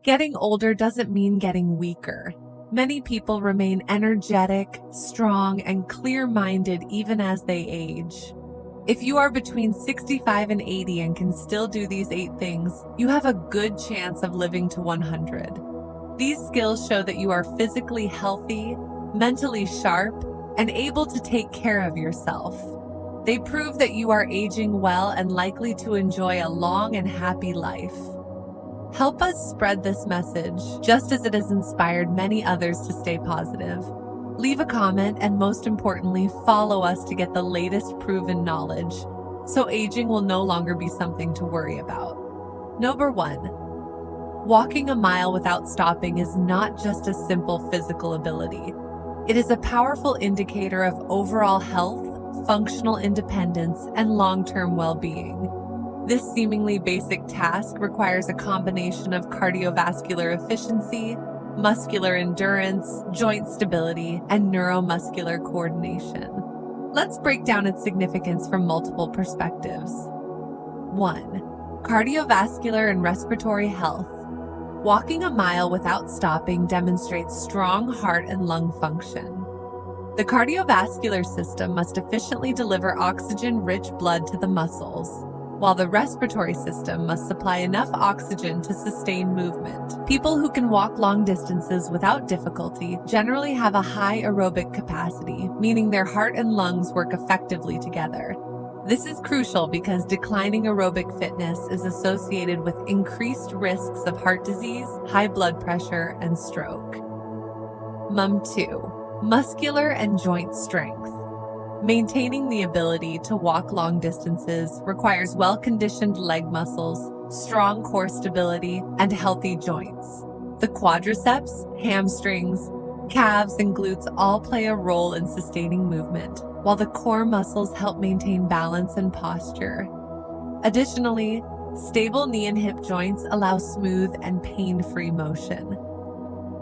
Getting older doesn't mean getting weaker. Many people remain energetic, strong, and clear-minded even as they age. If you are between 65 and 80 and can still do these 8 things, you have a good chance of living to 100. These skills show that you are physically healthy, mentally sharp, and able to take care of yourself. They prove that you are aging well and likely to enjoy a long and happy life. Help us spread this message, just as it has inspired many others to stay positive. Leave a comment and, most importantly, follow us to get the latest proven knowledge, so aging will no longer be something to worry about. Number 1. Walking a mile without stopping is not just a simple physical ability. It is a powerful indicator of overall health, functional independence, and long-term well-being. This seemingly basic task requires a combination of cardiovascular efficiency, muscular endurance, joint stability, and neuromuscular coordination. Let's break down its significance from multiple perspectives. 1. Cardiovascular and respiratory health. Walking a mile without stopping demonstrates strong heart and lung function. The cardiovascular system must efficiently deliver oxygen-rich blood to the muscles, while the respiratory system must supply enough oxygen to sustain movement. People who can walk long distances without difficulty generally have a high aerobic capacity, meaning their heart and lungs work effectively together. This is crucial because declining aerobic fitness is associated with increased risks of heart disease, high blood pressure, and stroke. 2. Muscular and joint strength. Maintaining the ability to walk long distances requires well-conditioned leg muscles, strong core stability, and healthy joints. The quadriceps, hamstrings, calves, and glutes all play a role in sustaining movement, while the core muscles help maintain balance and posture. Additionally, stable knee and hip joints allow smooth and pain-free motion.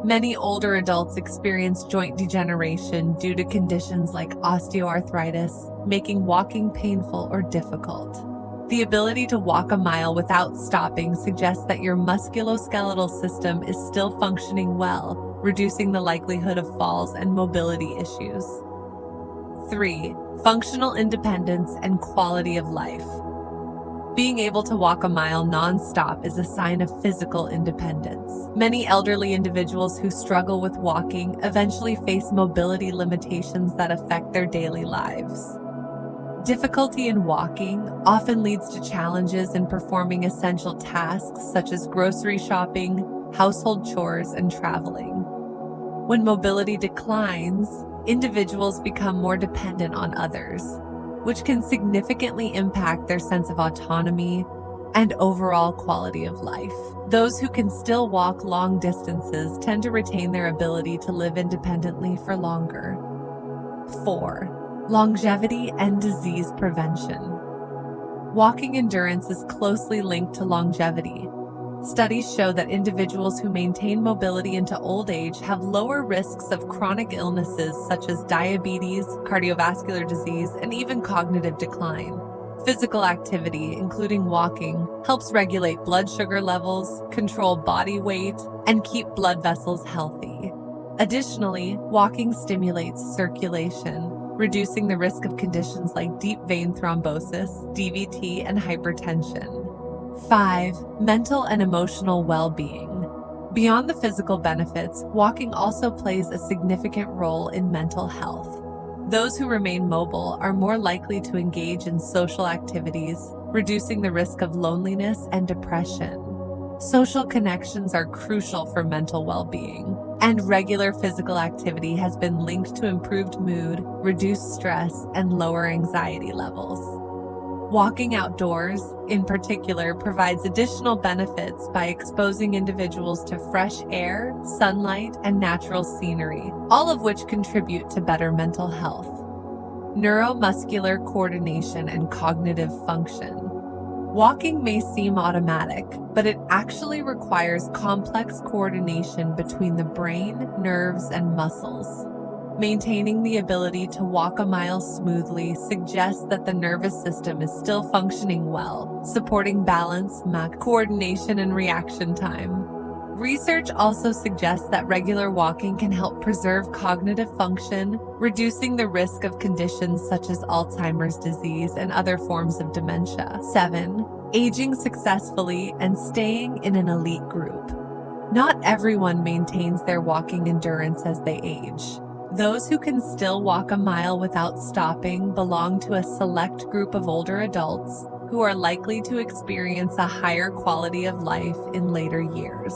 Many older adults experience joint degeneration due to conditions like osteoarthritis, making walking painful or difficult. The ability to walk a mile without stopping suggests that your musculoskeletal system is still functioning well, reducing the likelihood of falls and mobility issues. 3. Functional independence and quality of life. Being able to walk a mile non-stop is a sign of physical independence. Many elderly individuals who struggle with walking eventually face mobility limitations that affect their daily lives. Difficulty in walking often leads to challenges in performing essential tasks such as grocery shopping, household chores, and traveling. When mobility declines, individuals become more dependent on others, which can significantly impact their sense of autonomy and overall quality of life. Those who can still walk long distances tend to retain their ability to live independently for longer. 4. Longevity and disease prevention. Walking endurance is closely linked to longevity. Studies show that individuals who maintain mobility into old age have lower risks of chronic illnesses such as diabetes, cardiovascular disease, and even cognitive decline. Physical activity, including walking, helps regulate blood sugar levels, control body weight, and keep blood vessels healthy. Additionally, walking stimulates circulation, reducing the risk of conditions like deep vein thrombosis, DVT, and hypertension. 5. Mental and emotional well-being. Beyond the physical benefits, walking also plays a significant role in mental health. Those who remain mobile are more likely to engage in social activities, reducing the risk of loneliness and depression. Social connections are crucial for mental well-being, and regular physical activity has been linked to improved mood, reduced stress, and lower anxiety levels. Walking outdoors, in particular, provides additional benefits by exposing individuals to fresh air, sunlight, and natural scenery, all of which contribute to better mental health. Neuromuscular coordination and cognitive function. Walking may seem automatic, but it actually requires complex coordination between the brain, nerves, and muscles. Maintaining the ability to walk a mile smoothly suggests that the nervous system is still functioning well, supporting balance, coordination, and reaction time. Research also suggests that regular walking can help preserve cognitive function, reducing the risk of conditions such as Alzheimer's disease and other forms of dementia. 7. Aging successfully and staying in an elite group. Not everyone maintains their walking endurance as they age. Those who can still walk a mile without stopping belong to a select group of older adults who are likely to experience a higher quality of life in later years.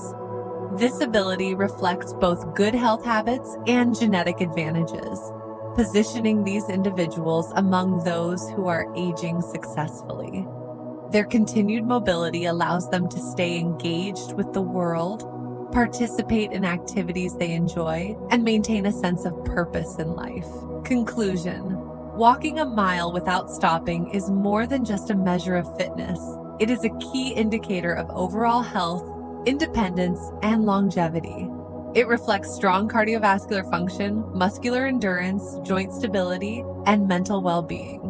This ability reflects both good health habits and genetic advantages, positioning these individuals among those who are aging successfully. Their continued mobility allows them to stay engaged with the world, participate in activities they enjoy, and maintain a sense of purpose in life. Conclusion: walking a mile without stopping is more than just a measure of fitness. It is a key indicator of overall health, independence, and longevity. It reflects strong cardiovascular function, muscular endurance, joint stability, and mental well-being.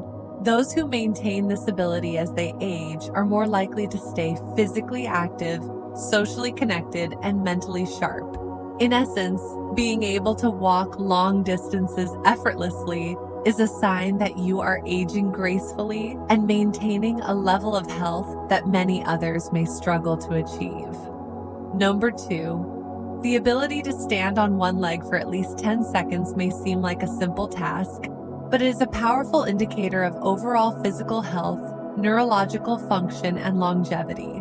Those who maintain this ability as they age are more likely to stay physically active, socially connected, and mentally sharp. In essence, being able to walk long distances effortlessly is a sign that you are aging gracefully and maintaining a level of health that many others may struggle to achieve. Number 2, the ability to stand on one leg for at least 10 seconds may seem like a simple task, but it is a powerful indicator of overall physical health, neurological function, and longevity.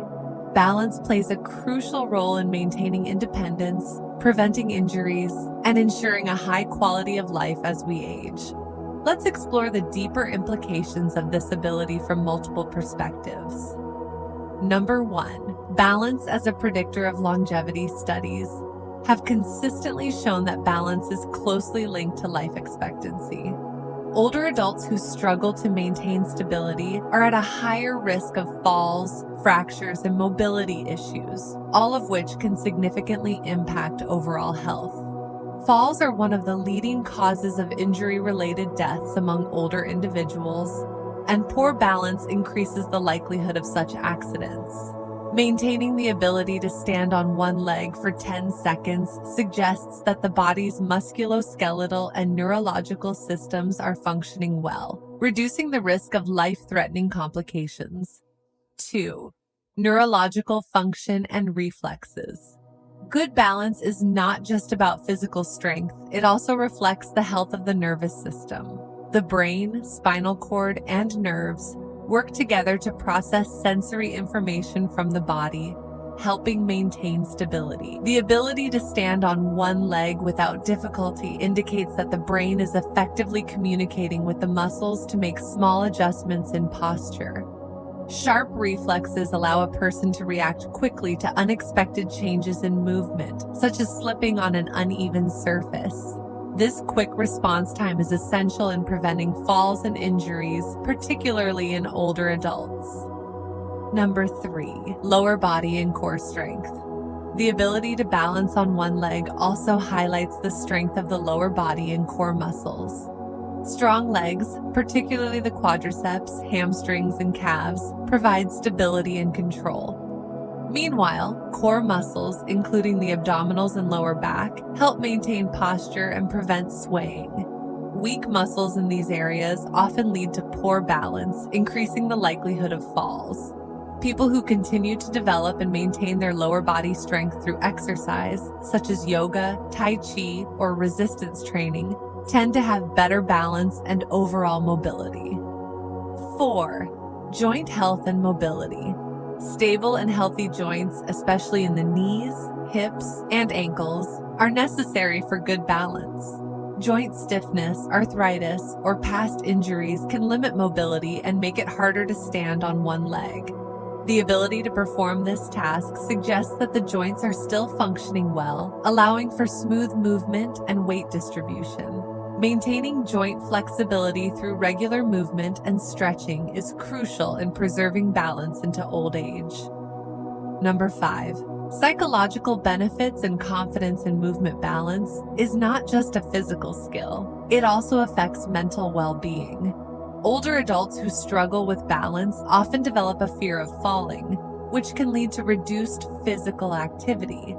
Balance plays a crucial role in maintaining independence, preventing injuries, and ensuring a high quality of life as we age. Let's explore the deeper implications of this ability from multiple perspectives. Number 1, balance as a predictor of longevity. Studies have consistently shown that balance is closely linked to life expectancy. Older adults who struggle to maintain stability are at a higher risk of falls, fractures, and mobility issues, all of which can significantly impact overall health. Falls are one of the leading causes of injury-related deaths among older individuals, and poor balance increases the likelihood of such accidents. Maintaining the ability to stand on one leg for 10 seconds suggests that the body's musculoskeletal and neurological systems are functioning well, reducing the risk of life-threatening complications. 2. Neurological function and reflexes. Good balance is not just about physical strength, it also reflects the health of the nervous system. The brain, spinal cord, and nerves work together to process sensory information from the body, helping maintain stability. The ability to stand on one leg without difficulty indicates that the brain is effectively communicating with the muscles to make small adjustments in posture. Sharp reflexes allow a person to react quickly to unexpected changes in movement, such as slipping on an uneven surface. This quick response time is essential in preventing falls and injuries, particularly in older adults. Number 3, lower body and core strength. The ability to balance on one leg also highlights the strength of the lower body and core muscles. Strong legs, particularly the quadriceps, hamstrings, and calves, provide stability and control. Meanwhile, core muscles, including the abdominals and lower back, help maintain posture and prevent swaying. Weak muscles in these areas often lead to poor balance, increasing the likelihood of falls. People who continue to develop and maintain their lower body strength through exercise, such as yoga, tai chi, or resistance training, tend to have better balance and overall mobility. 4. Joint health and mobility. Stable and healthy joints, especially in the knees, hips, and ankles, are necessary for good balance. Joint stiffness, arthritis, or past injuries can limit mobility and make it harder to stand on one leg. The ability to perform this task suggests that the joints are still functioning well, allowing for smooth movement and weight distribution. Maintaining joint flexibility through regular movement and stretching is crucial in preserving balance into old age. Number 5. Psychological benefits and confidence in movement balance is not just a physical skill, it also affects mental well-being. Older adults who struggle with balance often develop a fear of falling, which can lead to reduced physical activity.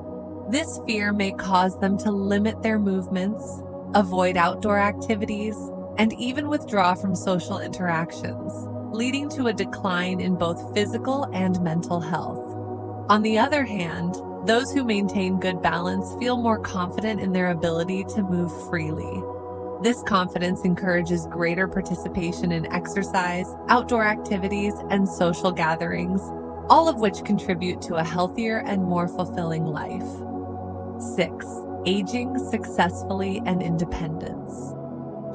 This fear may cause them to limit their movements, avoid outdoor activities, and even withdraw from social interactions, leading to a decline in both physical and mental health. On the other hand, those who maintain good balance feel more confident in their ability to move freely. This confidence encourages greater participation in exercise, outdoor activities, and social gatherings, all of which contribute to a healthier and more fulfilling life. 6. Aging successfully and independence.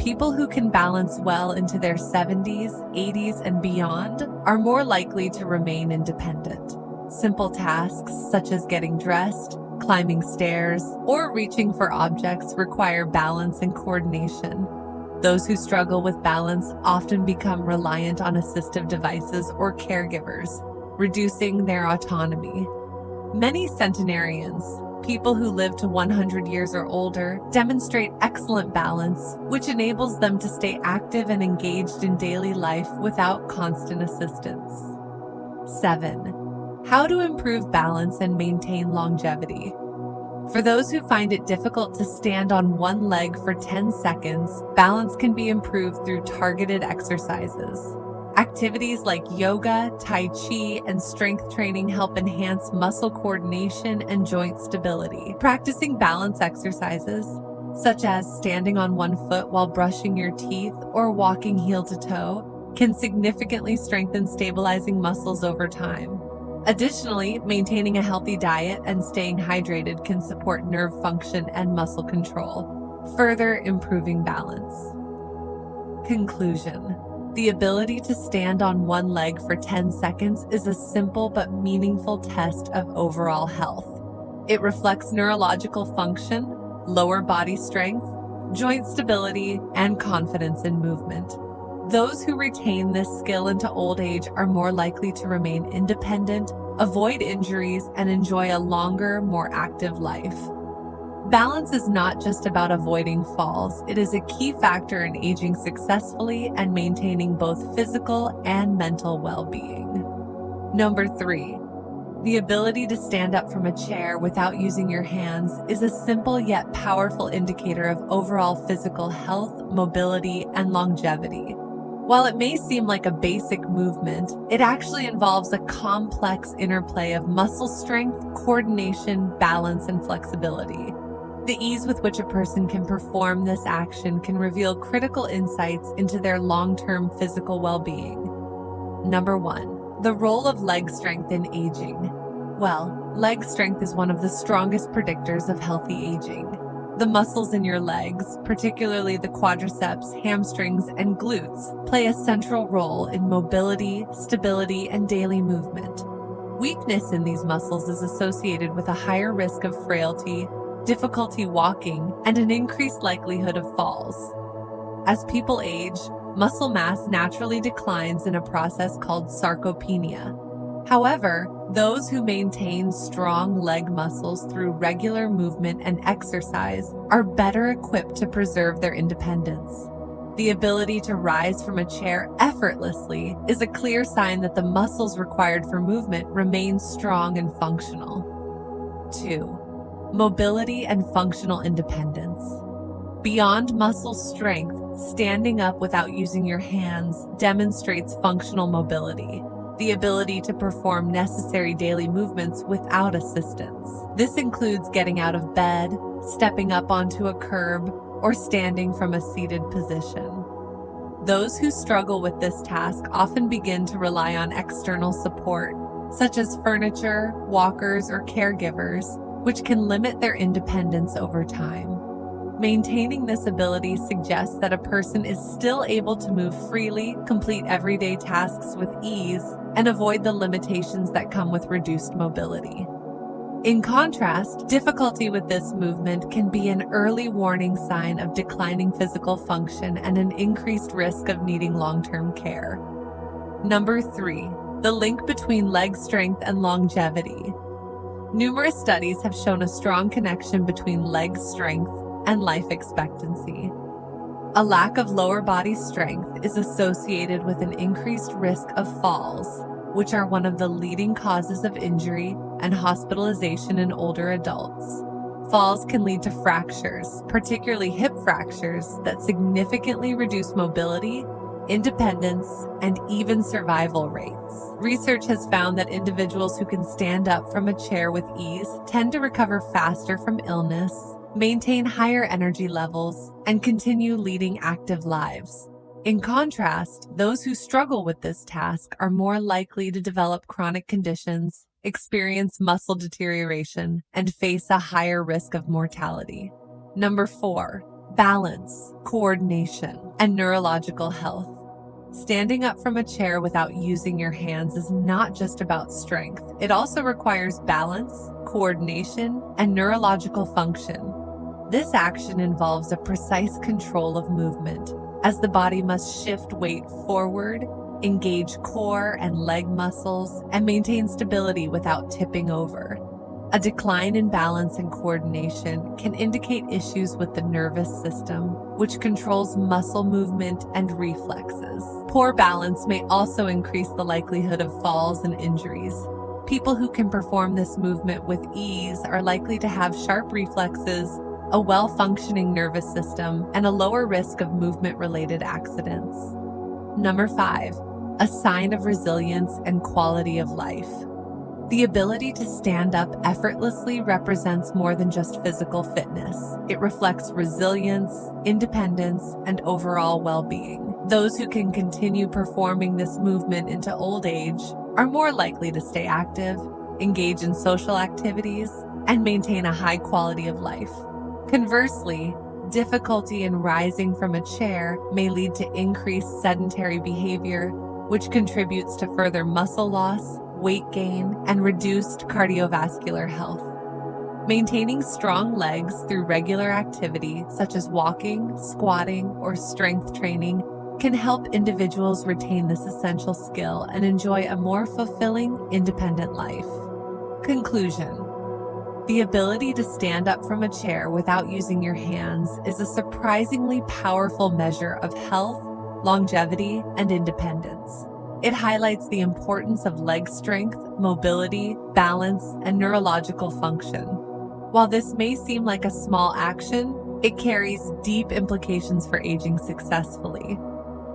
People who can balance well into their 70s, 80s, and beyond are more likely to remain independent. Simple tasks such as getting dressed, climbing stairs, or reaching for objects require balance and coordination. Those who struggle with balance often become reliant on assistive devices or caregivers, reducing their autonomy. Many centenarians, people who live to 100 years or older, demonstrate excellent balance, which enables them to stay active and engaged in daily life without constant assistance. 7. How to improve balance and maintain longevity. For those who find it difficult to stand on one leg for 10 seconds, balance can be improved through targeted exercises. Activities like yoga, tai chi, and strength training help enhance muscle coordination and joint stability. Practicing balance exercises, such as standing on one foot while brushing your teeth or walking heel to toe, can significantly strengthen stabilizing muscles over time. Additionally, maintaining a healthy diet and staying hydrated can support nerve function and muscle control, further improving balance. Conclusion. The ability to stand on one leg for 10 seconds is a simple but meaningful test of overall health. It reflects neurological function, lower body strength, joint stability, and confidence in movement. Those who retain this skill into old age are more likely to remain independent, avoid injuries, and enjoy a longer, more active life. Balance is not just about avoiding falls, it is a key factor in aging successfully and maintaining both physical and mental well-being. Number 3. The ability to stand up from a chair without using your hands is a simple yet powerful indicator of overall physical health, mobility, and longevity. While it may seem like a basic movement, it actually involves a complex interplay of muscle strength, coordination, balance, and flexibility. The ease with which a person can perform this action can reveal critical insights into their long-term physical well-being. Number 1. The role of leg strength in aging. Well, leg strength is one of the strongest predictors of healthy aging. The muscles in your legs, particularly the quadriceps, hamstrings, and glutes, play a central role in mobility, stability, and daily movement. Weakness in these muscles is associated with a higher risk of frailty, difficulty walking, and an increased likelihood of falls. As people age, muscle mass naturally declines in a process called sarcopenia. However, those who maintain strong leg muscles through regular movement and exercise are better equipped to preserve their independence. The ability to rise from a chair effortlessly is a clear sign that the muscles required for movement remain strong and functional. 2. Mobility and functional independence. Beyond muscle strength, standing up without using your hands demonstrates functional mobility, the ability to perform necessary daily movements without assistance. This includes getting out of bed, stepping up onto a curb, or standing from a seated position. Those who struggle with this task often begin to rely on external support, such as furniture, walkers, or caregivers, which can limit their independence over time. Maintaining this ability suggests that a person is still able to move freely, complete everyday tasks with ease, and avoid the limitations that come with reduced mobility. In contrast, difficulty with this movement can be an early warning sign of declining physical function and an increased risk of needing long-term care. Number 3. The link between leg strength and longevity. Numerous studies have shown a strong connection between leg strength and life expectancy. A lack of lower body strength is associated with an increased risk of falls, which are one of the leading causes of injury and hospitalization in older adults. Falls can lead to fractures, particularly hip fractures, that significantly reduce mobility, independence, and even survival rates. Research has found that individuals who can stand up from a chair with ease tend to recover faster from illness, maintain higher energy levels, and continue leading active lives. In contrast, those who struggle with this task are more likely to develop chronic conditions, experience muscle deterioration, and face a higher risk of mortality. Number 4, balance, coordination, and neurological health. Standing up from a chair without using your hands is not just about strength. It also requires balance, coordination, and neurological function. This action involves a precise control of movement, as the body must shift weight forward, engage core and leg muscles, and maintain stability without tipping over. A decline in balance and coordination can indicate issues with the nervous system, which controls muscle movement and reflexes. Poor balance may also increase the likelihood of falls and injuries. People who can perform this movement with ease are likely to have sharp reflexes, a well-functioning nervous system, and a lower risk of movement-related accidents. Number 5, a sign of resilience and quality of life. The ability to stand up effortlessly represents more than just physical fitness. It reflects resilience, independence, and overall well-being. Those who can continue performing this movement into old age are more likely to stay active, engage in social activities, and maintain a high quality of life. Conversely, difficulty in rising from a chair may lead to increased sedentary behavior, which contributes to further muscle loss, weight gain, and reduced cardiovascular health. Maintaining strong legs through regular activity, such as walking, squatting, or strength training, can help individuals retain this essential skill and enjoy a more fulfilling, independent life. Conclusion: the ability to stand up from a chair without using your hands is a surprisingly powerful measure of health, longevity, and independence. It highlights the importance of leg strength, mobility, balance, and neurological function. While this may seem like a small action, it carries deep implications for aging successfully.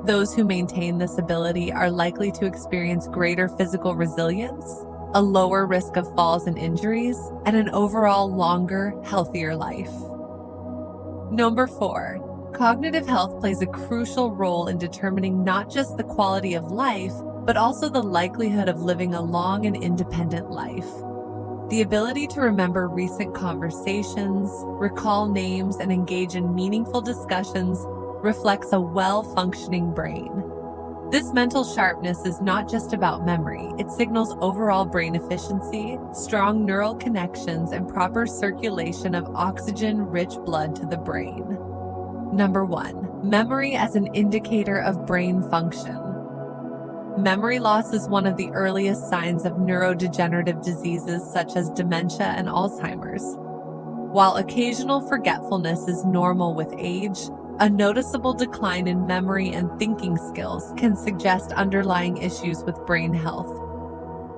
Those who maintain this ability are likely to experience greater physical resilience, a lower risk of falls and injuries, and an overall longer, healthier life. Number 4. Cognitive health plays a crucial role in determining not just the quality of life, but also the likelihood of living a long and independent life. The ability to remember recent conversations, recall names, and engage in meaningful discussions reflects a well-functioning brain. This mental sharpness is not just about memory, it signals overall brain efficiency, strong neural connections, and proper circulation of oxygen-rich blood to the brain. Number 1. Memory as an indicator of brain function. Memory loss is one of the earliest signs of neurodegenerative diseases such as dementia and Alzheimer's. While occasional forgetfulness is normal with age, a noticeable decline in memory and thinking skills can suggest underlying issues with brain health.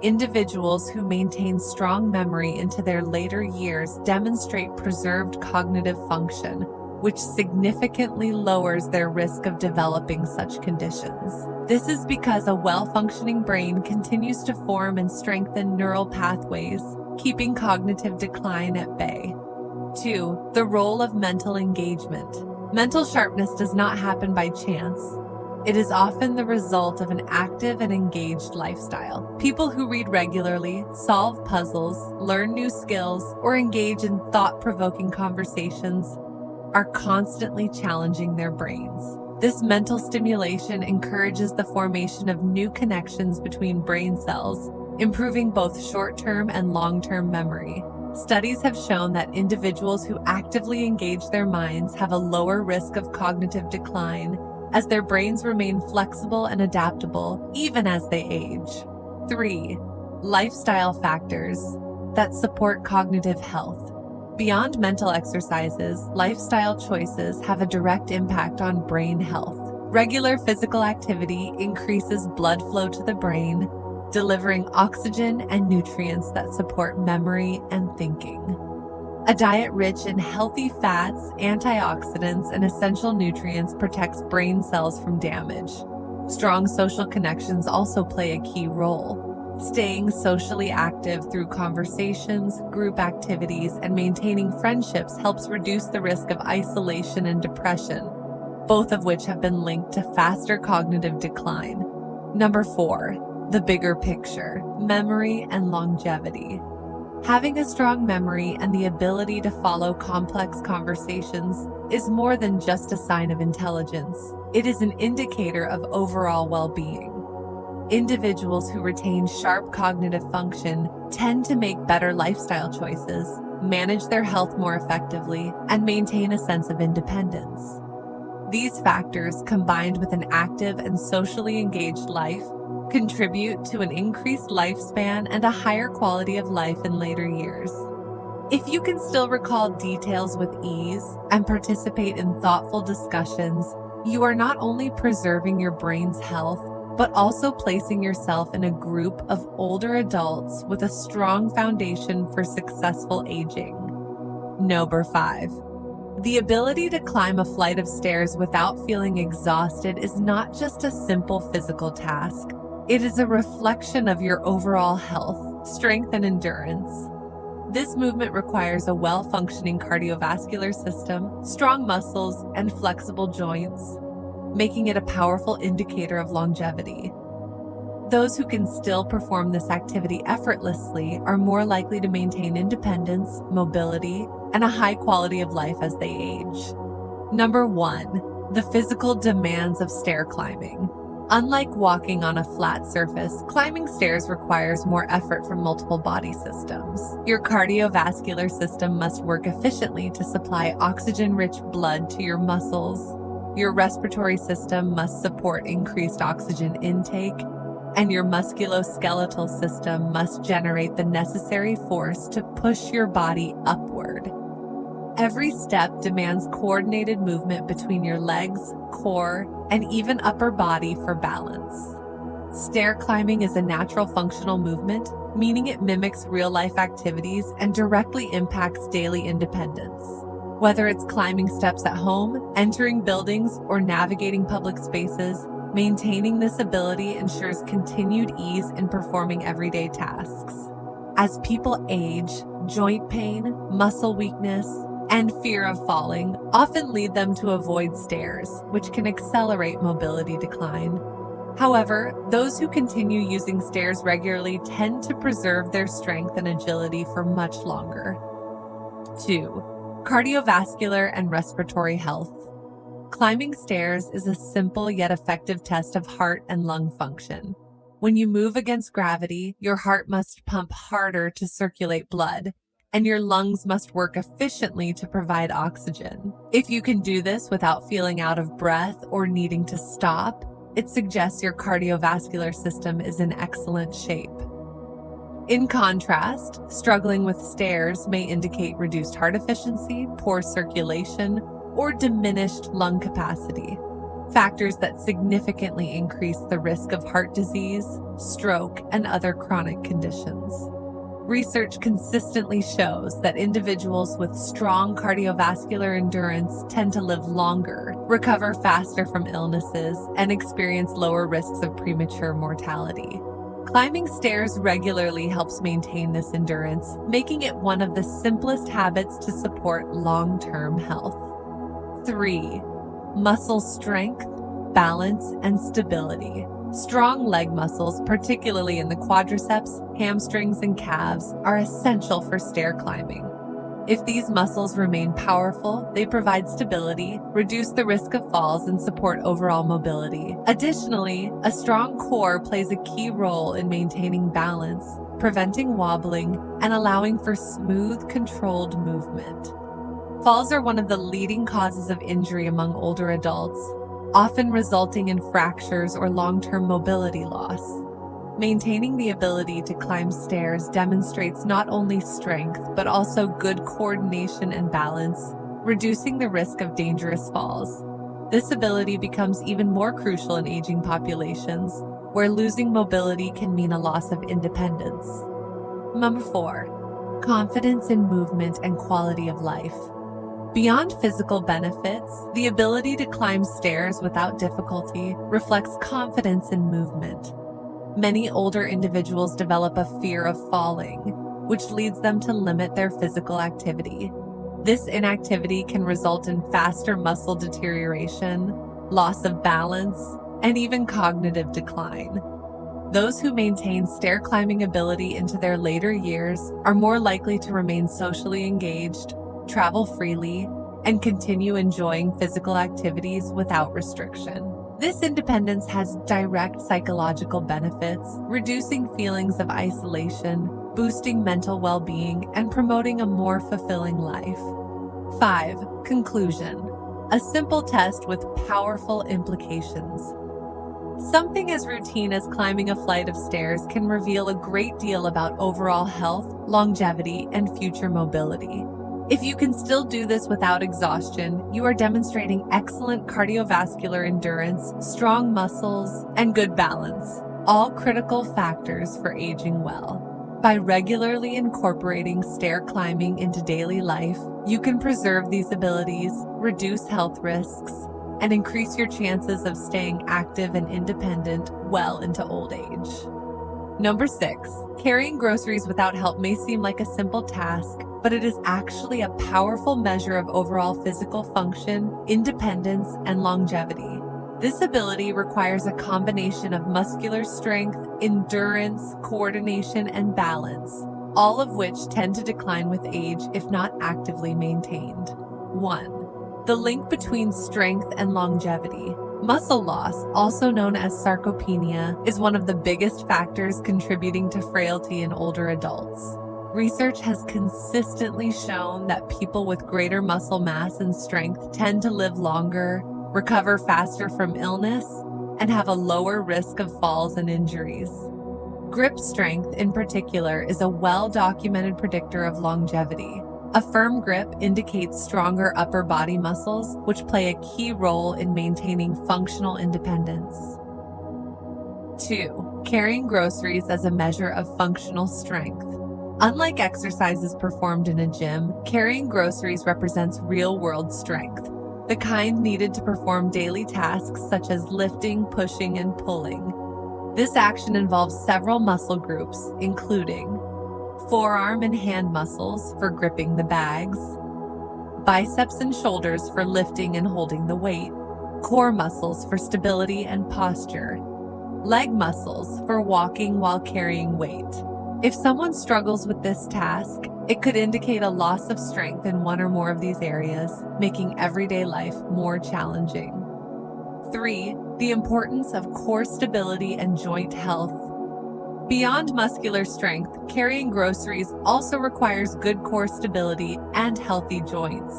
Individuals who maintain strong memory into their later years demonstrate preserved cognitive function, which significantly lowers their risk of developing such conditions. This is because a well-functioning brain continues to form and strengthen neural pathways, keeping cognitive decline at bay. 2. The role of mental engagement. Mental sharpness does not happen by chance. It is often the result of an active and engaged lifestyle. People who read regularly, solve puzzles, learn new skills, or engage in thought-provoking conversations are constantly challenging their brains. This mental stimulation encourages the formation of new connections between brain cells, improving both short-term and long-term memory. Studies have shown that individuals who actively engage their minds have a lower risk of cognitive decline, as their brains remain flexible and adaptable even as they age. 3. Lifestyle factors that support cognitive health. Beyond mental exercises, lifestyle choices have a direct impact on brain health. Regular physical activity increases blood flow to the brain, delivering oxygen and nutrients that support memory and thinking. A diet rich in healthy fats, antioxidants, and essential nutrients protects brain cells from damage. Strong social connections also play a key role. Staying socially active through conversations, group activities, and maintaining friendships helps reduce the risk of isolation and depression, both of which have been linked to faster cognitive decline. Number 4, the bigger picture, memory and longevity. Having a strong memory and the ability to follow complex conversations is more than just a sign of intelligence. It is an indicator of overall well-being. Individuals who retain sharp cognitive function tend to make better lifestyle choices, manage their health more effectively, and maintain a sense of independence. These factors, combined with an active and socially engaged life, contribute to an increased lifespan and a higher quality of life in later years. If you can still recall details with ease and participate in thoughtful discussions, you are not only preserving your brain's health, but also placing yourself in a group of older adults with a strong foundation for successful aging. Number 5. The ability to climb a flight of stairs without feeling exhausted is not just a simple physical task. It is a reflection of your overall health, strength, and endurance. This movement requires a well-functioning cardiovascular system, strong muscles, and flexible joints, making it a powerful indicator of longevity. Those who can still perform this activity effortlessly are more likely to maintain independence, mobility, and a high quality of life as they age. Number 1, the physical demands of stair climbing. Unlike walking on a flat surface, climbing stairs requires more effort from multiple body systems. Your cardiovascular system must work efficiently to supply oxygen-rich blood to your muscles. Your respiratory system must support increased oxygen intake, and your musculoskeletal system must generate the necessary force to push your body upward. Every step demands coordinated movement between your legs, core, and even upper body for balance. Stair climbing is a natural functional movement, meaning it mimics real-life activities and directly impacts daily independence. Whether it's climbing steps at home, entering buildings, or navigating public spaces, maintaining this ability ensures continued ease in performing everyday tasks. As people age, joint pain, muscle weakness, and fear of falling often lead them to avoid stairs, which can accelerate mobility decline. However, those who continue using stairs regularly tend to preserve their strength and agility for much longer. 2. Cardiovascular and respiratory health. Climbing stairs is a simple yet effective test of heart and lung function. When you move against gravity, your heart must pump harder to circulate blood, and your lungs must work efficiently to provide oxygen. If you can do this without feeling out of breath or needing to stop, it suggests your cardiovascular system is in excellent shape. In contrast, struggling with stairs may indicate reduced heart efficiency, poor circulation, or diminished lung capacity, factors that significantly increase the risk of heart disease, stroke, and other chronic conditions. Research consistently shows that individuals with strong cardiovascular endurance tend to live longer, recover faster from illnesses, and experience lower risks of premature mortality. Climbing stairs regularly helps maintain this endurance, making it one of the simplest habits to support long-term health. 3. Muscle strength, balance, and stability. Strong leg muscles, particularly in the quadriceps, hamstrings, and calves, are essential for stair climbing. If these muscles remain powerful, they provide stability, reduce the risk of falls, and support overall mobility. Additionally, a strong core plays a key role in maintaining balance, preventing wobbling, and allowing for smooth, controlled movement. Falls are one of the leading causes of injury among older adults, often resulting in fractures or long-term mobility loss. Maintaining the ability to climb stairs demonstrates not only strength, but also good coordination and balance, reducing the risk of dangerous falls. This ability becomes even more crucial in aging populations, where losing mobility can mean a loss of independence. Number 4. Confidence in movement and quality of life. Beyond physical benefits, the ability to climb stairs without difficulty reflects confidence in movement. Many older individuals develop a fear of falling, which leads them to limit their physical activity. This inactivity can result in faster muscle deterioration, loss of balance, and even cognitive decline. Those who maintain stair climbing ability into their later years are more likely to remain socially engaged, travel freely, and continue enjoying physical activities without restriction. This independence has direct psychological benefits, reducing feelings of isolation, boosting mental well-being, and promoting a more fulfilling life. 5. Conclusion. A simple test with powerful implications. Something as routine as climbing a flight of stairs can reveal a great deal about overall health, longevity, and future mobility. If you can still do this without exhaustion, you are demonstrating excellent cardiovascular endurance, strong muscles, and good balance, all critical factors for aging well. By regularly incorporating stair climbing into daily life, you can preserve these abilities, reduce health risks, and increase your chances of staying active and independent well into old age. Number 6. Carrying groceries without help may seem like a simple task, but it is actually a powerful measure of overall physical function, independence, and longevity. This ability requires a combination of muscular strength, endurance, coordination, and balance, all of which tend to decline with age if not actively maintained. 1. The link between strength and longevity. Muscle loss, also known as sarcopenia, is one of the biggest factors contributing to frailty in older adults. Research has consistently shown that people with greater muscle mass and strength tend to live longer, recover faster from illness, and have a lower risk of falls and injuries. Grip strength, in particular, is a well-documented predictor of longevity. A firm grip indicates stronger upper body muscles, which play a key role in maintaining functional independence. 2. Carrying groceries as a measure of functional strength. Unlike exercises performed in a gym, carrying groceries represents real-world strength, the kind needed to perform daily tasks such as lifting, pushing, and pulling. This action involves several muscle groups, including forearm and hand muscles for gripping the bags, biceps and shoulders for lifting and holding the weight, core muscles for stability and posture, leg muscles for walking while carrying weight. If someone struggles with this task, it could indicate a loss of strength in one or more of these areas, making everyday life more challenging. 3. The importance of core stability and joint health. Beyond muscular strength, carrying groceries also requires good core stability and healthy joints.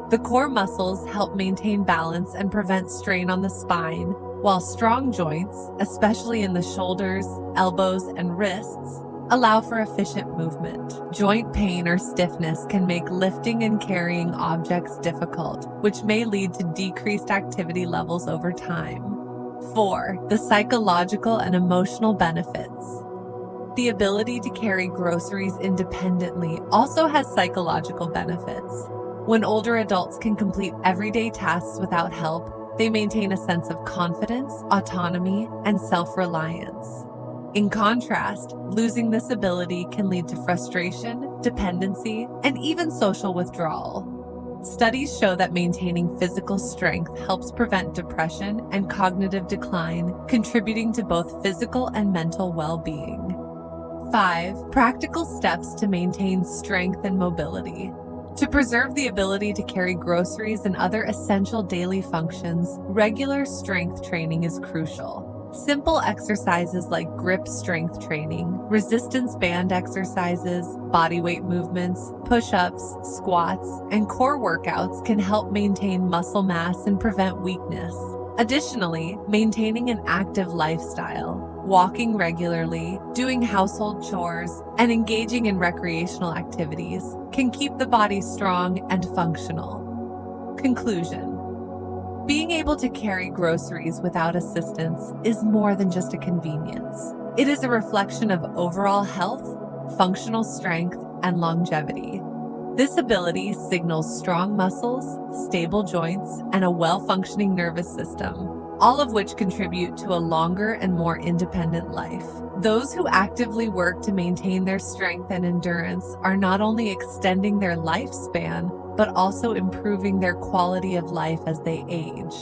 The core muscles help maintain balance and prevent strain on the spine, while strong joints, especially in the shoulders, elbows, and wrists, allow for efficient movement. Joint pain or stiffness can make lifting and carrying objects difficult, which may lead to decreased activity levels over time. 4. The psychological and emotional benefits. The ability to carry groceries independently also has psychological benefits. When older adults can complete everyday tasks without help, they maintain a sense of confidence, autonomy, and self-reliance. In contrast, losing this ability can lead to frustration, dependency, and even social withdrawal. Studies show that maintaining physical strength helps prevent depression and cognitive decline, contributing to both physical and mental well-being. 5. Practical steps to maintain strength and mobility. To preserve the ability to carry groceries and other essential daily functions, regular strength training is crucial. Simple exercises like grip strength training, resistance band exercises, bodyweight movements, push-ups, squats, and core workouts can help maintain muscle mass and prevent weakness. Additionally, maintaining an active lifestyle, walking regularly, doing household chores, and engaging in recreational activities can keep the body strong and functional. Conclusion. Being able to carry groceries without assistance is more than just a convenience. It is a reflection of overall health, functional strength, and longevity. This ability signals strong muscles, stable joints, and a well-functioning nervous system, all of which contribute to a longer and more independent life. Those who actively work to maintain their strength and endurance are not only extending their lifespan, but also improving their quality of life as they age.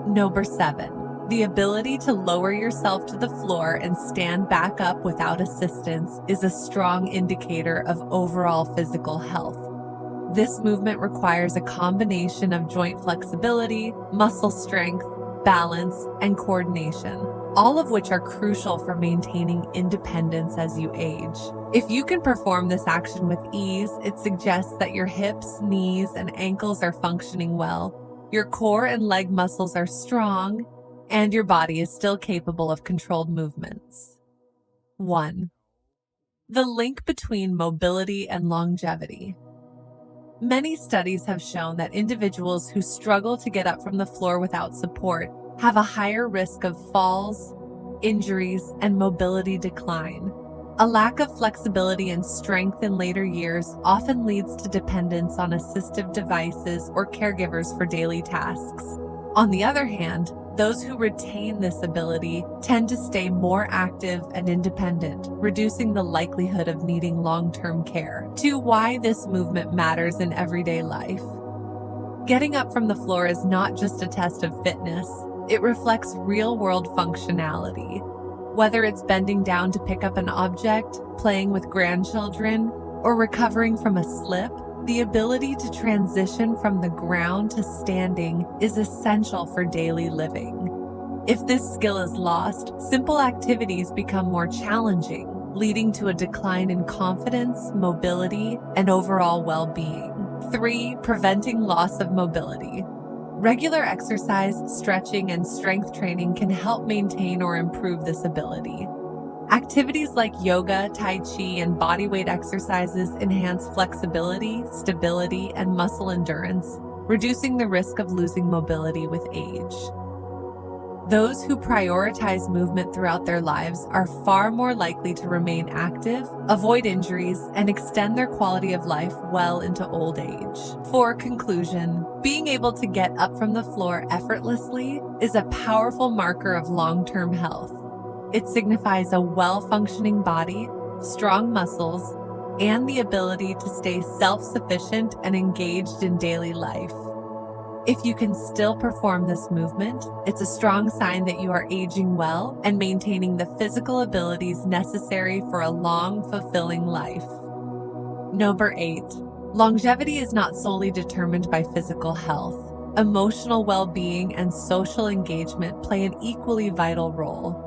Number 7. The ability to lower yourself to the floor and stand back up without assistance is a strong indicator of overall physical health. This movement requires a combination of joint flexibility, muscle strength, balance, and coordination, all of which are crucial for maintaining independence as you age. If you can perform this action with ease, it suggests that your hips, knees, and ankles are functioning well, your core and leg muscles are strong, and your body is still capable of controlled movements. 1. The link between mobility and longevity. Many studies have shown that individuals who struggle to get up from the floor without support have a higher risk of falls, injuries, and mobility decline. A lack of flexibility and strength in later years often leads to dependence on assistive devices or caregivers for daily tasks. On the other hand, those who retain this ability tend to stay more active and independent, reducing the likelihood of needing long-term care. 2. Why this movement matters in everyday life. Getting up from the floor is not just a test of fitness, it reflects real-world functionality. Whether it's bending down to pick up an object, playing with grandchildren, or recovering from a slip, the ability to transition from the ground to standing is essential for daily living. If this skill is lost, simple activities become more challenging, leading to a decline in confidence, mobility, and overall well-being. 3. Preventing loss of mobility. Regular exercise, stretching, and strength training can help maintain or improve this ability. Activities like yoga, tai chi, and bodyweight exercises enhance flexibility, stability, and muscle endurance, reducing the risk of losing mobility with age. Those who prioritize movement throughout their lives are far more likely to remain active, avoid injuries, and extend their quality of life well into old age. For conclusion, being able to get up from the floor effortlessly is a powerful marker of long-term health. It signifies a well-functioning body, strong muscles, and the ability to stay self-sufficient and engaged in daily life. If you can still perform this movement, it's a strong sign that you are aging well and maintaining the physical abilities necessary for a long, fulfilling life. Number 8. Longevity is not solely determined by physical health. Emotional well-being and social engagement play an equally vital role.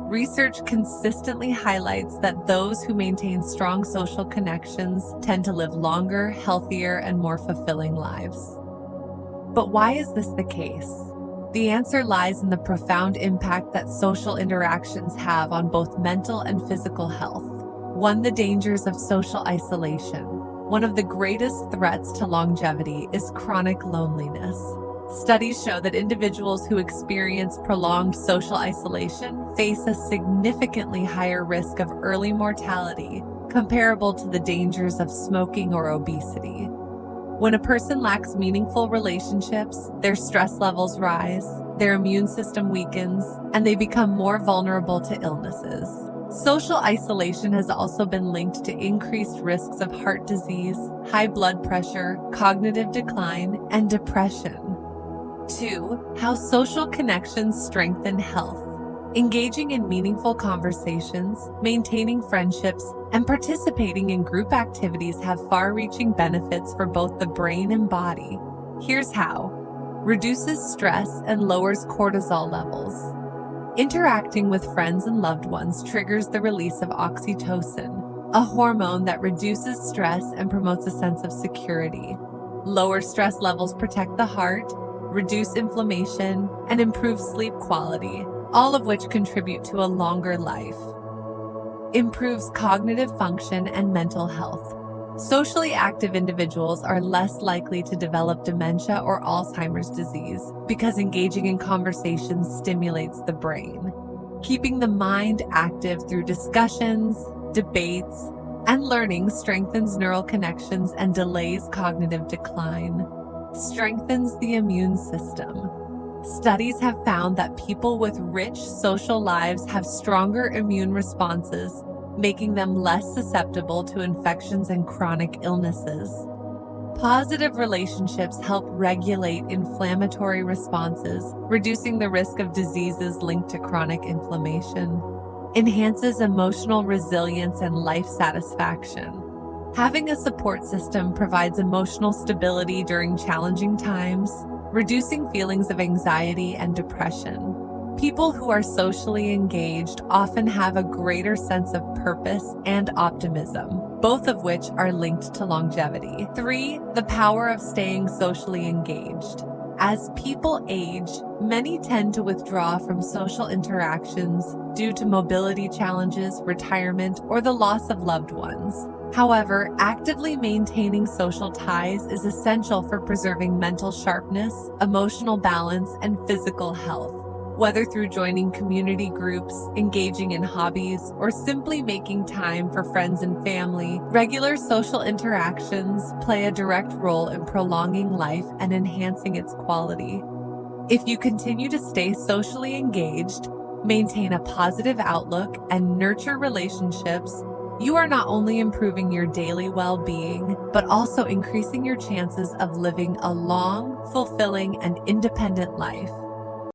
Research consistently highlights that those who maintain strong social connections tend to live longer, healthier, and more fulfilling lives. But why is this the case? The answer lies in the profound impact that social interactions have on both mental and physical health. 1. The dangers of social isolation. One of the greatest threats to longevity is chronic loneliness. Studies show that individuals who experience prolonged social isolation face a significantly higher risk of early mortality, comparable to the dangers of smoking or obesity. When a person lacks meaningful relationships, their stress levels rise, their immune system weakens, and they become more vulnerable to illnesses. Social isolation has also been linked to increased risks of heart disease, high blood pressure, cognitive decline, and depression. 2. How social connections strengthen health. Engaging in meaningful conversations, maintaining friendships, and participating in group activities have far-reaching benefits for both the brain and body. Here's how. Reduces stress and lowers cortisol levels. Interacting with friends and loved ones triggers the release of oxytocin, a hormone that reduces stress and promotes a sense of security. Lower stress levels protect the heart, reduce inflammation, and improve sleep quality, all of which contribute to a longer life. Improves cognitive function and mental health. Socially active individuals are less likely to develop dementia or Alzheimer's disease because engaging in conversations stimulates the brain. Keeping the mind active through discussions, debates, and learning strengthens neural connections and delays cognitive decline. Strengthens the immune system. Studies have found that people with rich social lives have stronger immune responses, making them less susceptible to infections and chronic illnesses. Positive relationships help regulate inflammatory responses, reducing the risk of diseases linked to chronic inflammation. Enhances emotional resilience and life satisfaction. Having a support system provides emotional stability during challenging times, reducing feelings of anxiety and depression. People who are socially engaged often have a greater sense of purpose and optimism, both of which are linked to longevity. 3. The power of staying socially engaged. As people age, many tend to withdraw from social interactions due to mobility challenges, retirement, or the loss of loved ones. However, actively maintaining social ties is essential for preserving mental sharpness, emotional balance, and physical health. Whether through joining community groups, engaging in hobbies, or simply making time for friends and family, regular social interactions play a direct role in prolonging life and enhancing its quality. If you continue to stay socially engaged, maintain a positive outlook, and nurture relationships, you are not only improving your daily well-being, but also increasing your chances of living a long, fulfilling, and independent life.